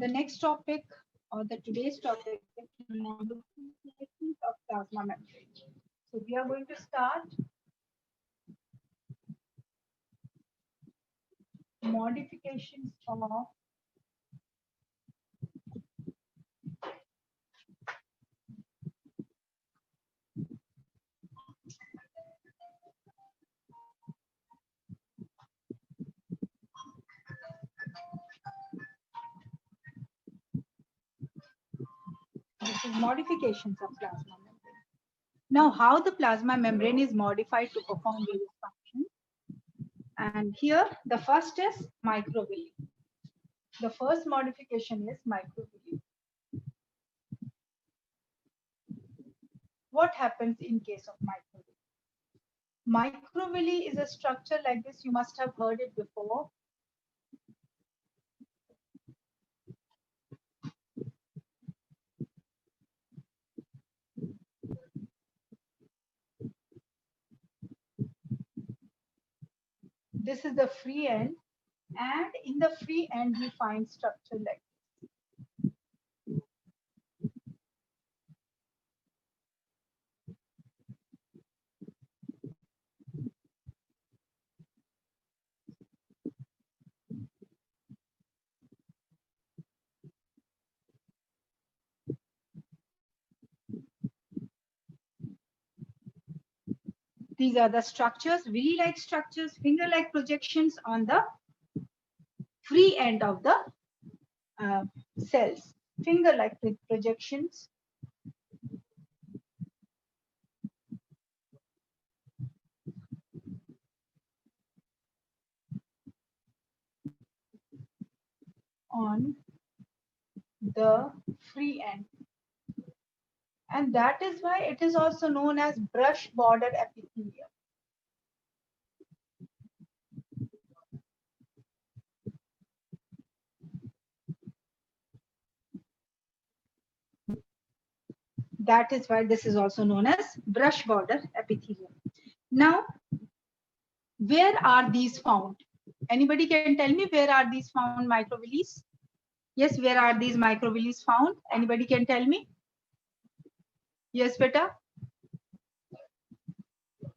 The next topic or the today's topic is modifications of plasma membrane. So we are going to start modifications of this is modifications of plasma membrane. Now, how the plasma membrane is modified to perform various functions. And here the first is microvilli. The first modification is microvilli. What happens in case of microvilli? Microvilli is a structure like this. You must have heard it before. This is the free end, and in the free end we find structure like these are the structures, villi-like structures, finger-like projections on the free end of the cells. Finger-like projections on the free end. And that is why it is also known as brush border epithelium. That is why this is also known as brush border epithelium. Now, where are these found? Anybody can tell me where are these found microvillis? Yes, where are these microvillis found? Anybody can tell me? Yes, beta.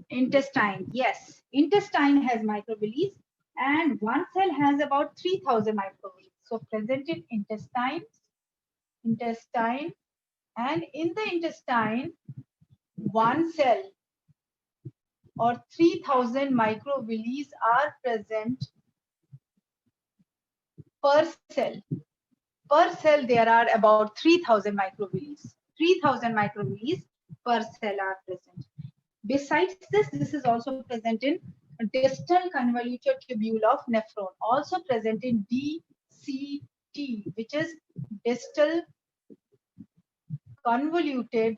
Intestine. Yes, intestine has microvillis, and one cell has about 3,000 microvillis. So present in intestine, and in the intestine, one cell or 3,000 microvillis are present per cell. Per cell, there are about 3,000 microvillis. 3,000 microvillis per cell are present. Besides this is also present in distal convoluted tubule of nephron, also present in DCT, which is distal convoluted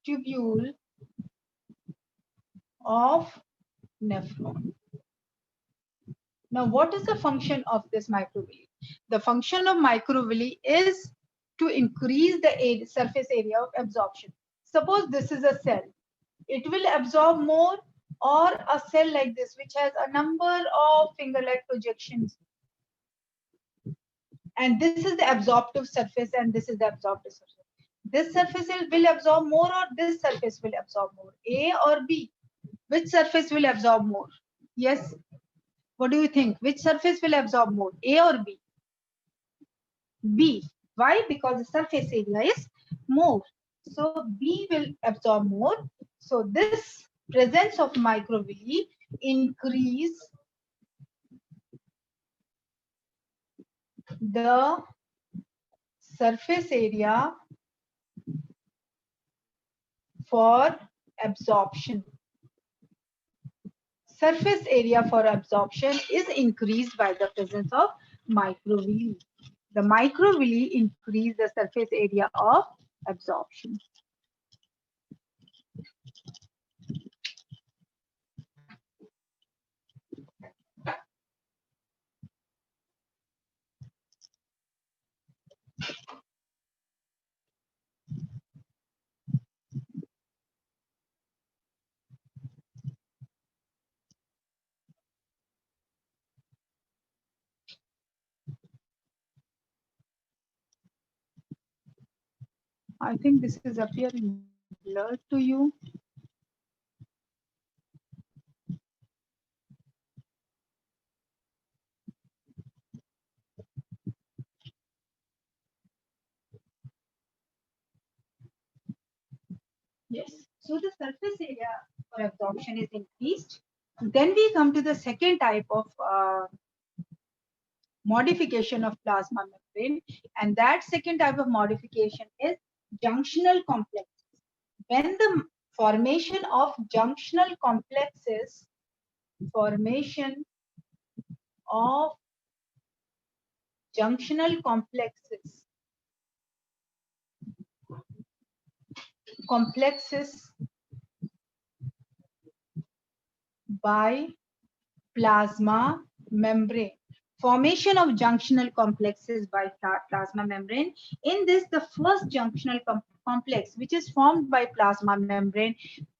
tubule of nephron. Now, what is the function of this microvilli? The function of microvilli is to increase the surface area of absorption. Suppose this is a cell. It will absorb more, or a cell like this, which has a number of finger-like projections. And this is the absorptive surface, and this is the absorptive surface. This surface will absorb more, or this surface will absorb more? A or B? Which surface will absorb more? Yes. What do you think? Which surface will absorb more? A or B? B. Why? Because the surface area is more. So B will absorb more. So this presence of microvilli increase the surface area for absorption. Surface area for absorption is increased by the presence of microvilli. The microvilli increase the surface area of absorption. I think this is appearing blurred to you. Yes. So the surface area for absorption is increased. Then we come to the second type of modification of plasma membrane, and that second type of modification is junctional complexes. When the formation of formation of junctional complexes by plasma membrane. Formation of junctional complexes by plasma membrane. In this, the first junctional complex, which is formed by plasma membrane,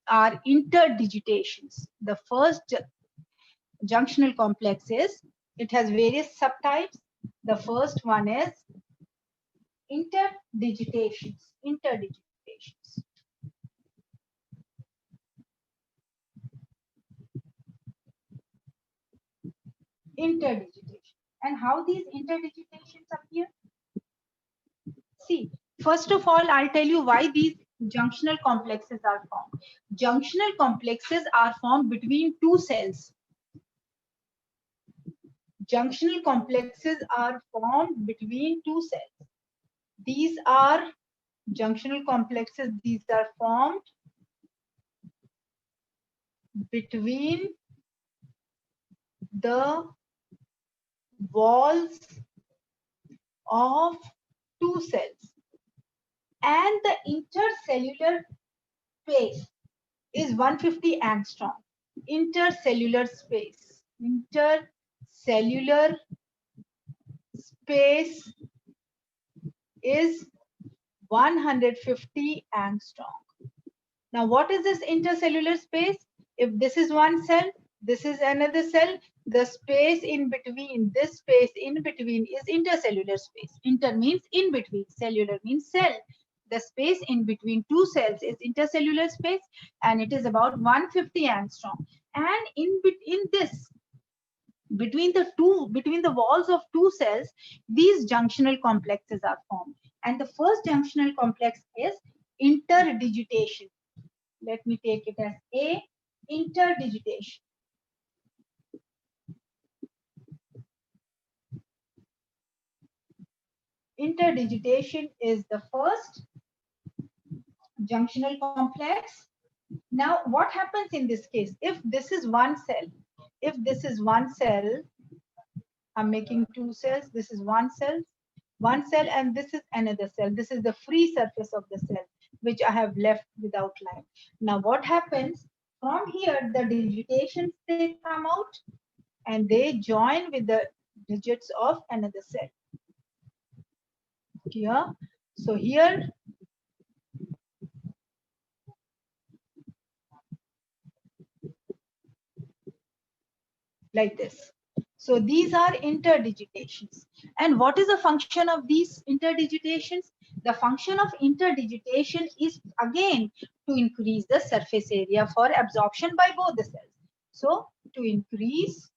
are interdigitations. The first junctional complexes, it has various subtypes. The first one is interdigitations. Interdigitations. Interdigitation. And how these interdigitations appear? See, first of all, I'll tell you why these junctional complexes are formed. Junctional complexes are formed between two cells. Junctional complexes are formed between two cells. These are junctional complexes. These are formed between the walls of two cells. And the intercellular space is 150 angstrom. Intercellular space. Intercellular space is 150 angstrom. Now, what is this intercellular space? If this is one cell, this is another cell, the space in between, this space in between is intercellular space. Inter means in between, cellular means cell. The space in between two cells is intercellular space, and it is about 150 angstrom. And in this, between the walls of two cells, these junctional complexes are formed. And the first junctional complex is interdigitation. Let me take it as A, interdigitation. Interdigitation is the first junctional complex. Now, what happens in this case? If this is one cell, I'm making two cells, this is one cell, and this is another cell. This is the free surface of the cell, which I have left without line. Now, what happens? From here, the digitations, they come out and they join with the digits of another cell. Here, so here, like this. So these are interdigitations. And what is the function of these interdigitations? The function of interdigitation is again to increase the surface area for absorption by both the cells. So to increase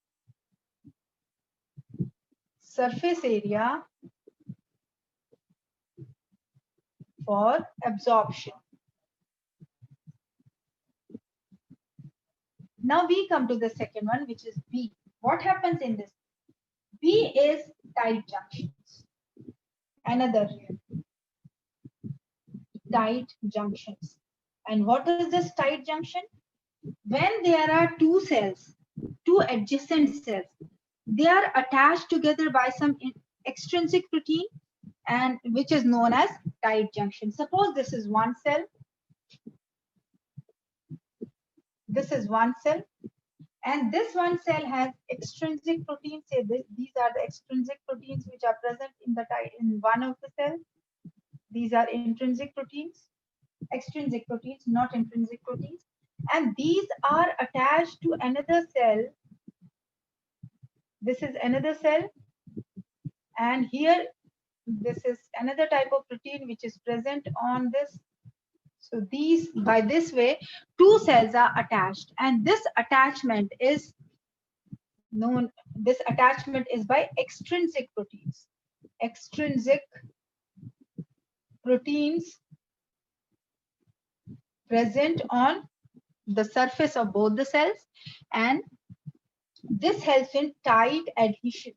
surface area for absorption. Now we come to the second one, which is B. What happens in this? B is tight junctions. Another tight junctions. And what is this tight junction? When there are two cells, two adjacent cells, they are attached together by some extrinsic protein, and which is known as tight junction. Suppose this is one cell. This is one cell. And this one cell has extrinsic proteins. Say these are the extrinsic proteins which are present in one of the cells. These are intrinsic proteins, extrinsic proteins, not intrinsic proteins. And these are attached to another cell. This is another cell. And here This is another type of protein which is present on this. So these, by this way, two cells are attached, and this attachment is known, this attachment is by extrinsic proteins. Extrinsic proteins present on the surface of both the cells, and this helps in tight adhesion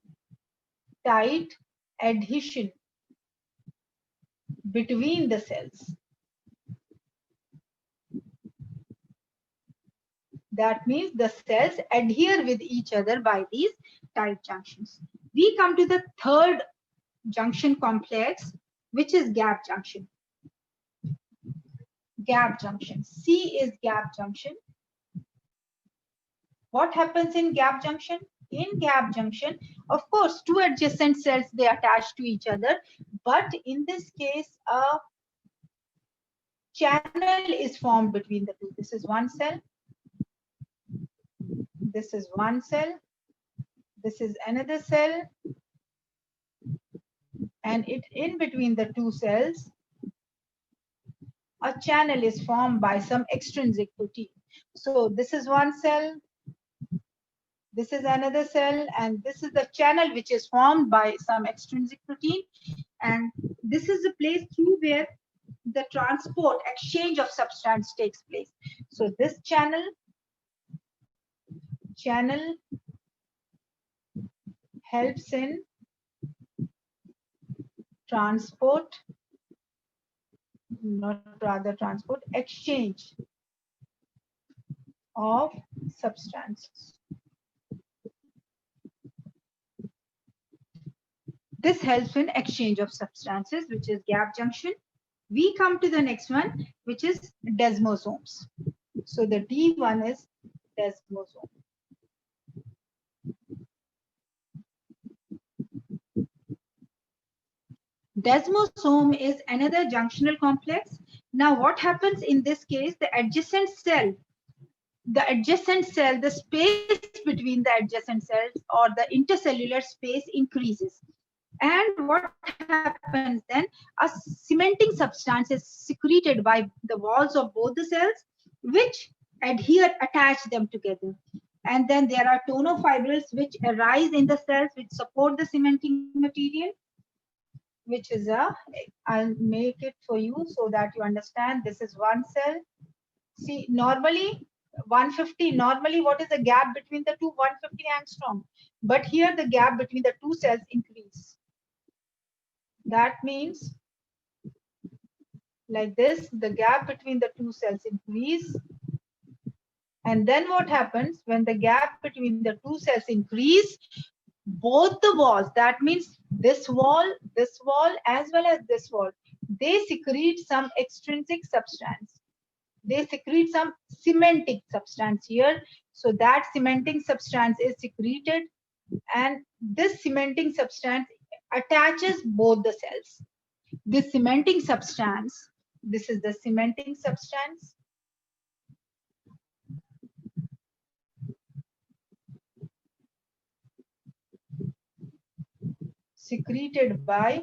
between the cells. That means the cells adhere with each other by these tight junctions. We come to the third junction complex, which is gap junction. Gap junction. C is gap junction. What happens in gap junction? In gap junction, of course, two adjacent cells, they attach to each other, but in this case, a channel is formed between the two. This is one cell. This is one cell. This is another cell. And in between the two cells, a channel is formed by some extrinsic protein. So this is one cell, this is another cell, and this is the channel which is formed by some extrinsic protein. And this is the place through where the transport, exchange of substance takes place. So this channel helps in transport, not rather transport, exchange of substances. This helps in exchange of substances, which is gap junction. We come to the next one, which is desmosomes. So the D1 is desmosome. Desmosome is another junctional complex. Now what happens in this case? The space between the adjacent cells or the intercellular space increases. And what happens then? A cementing substance is secreted by the walls of both the cells, which attach them together. And then there are tonofibrils which arise in the cells which support the cementing material, which is I'll make it for you so that you understand. This is one cell. See, normally 150, normally what is the gap between the two? 150 angstrom. But here the gap between the two cells increase. That means like this, the gap between the two cells increase. And then what happens when the gap between the two cells increase? Both the walls, that means this wall as well as this wall, they secrete some extrinsic substance. They secrete some cementing substance here. So that cementing substance is secreted, and this cementing substance attaches both the cells. This cementing substance, this is the cementing substance. Secreted by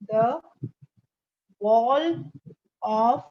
the wall of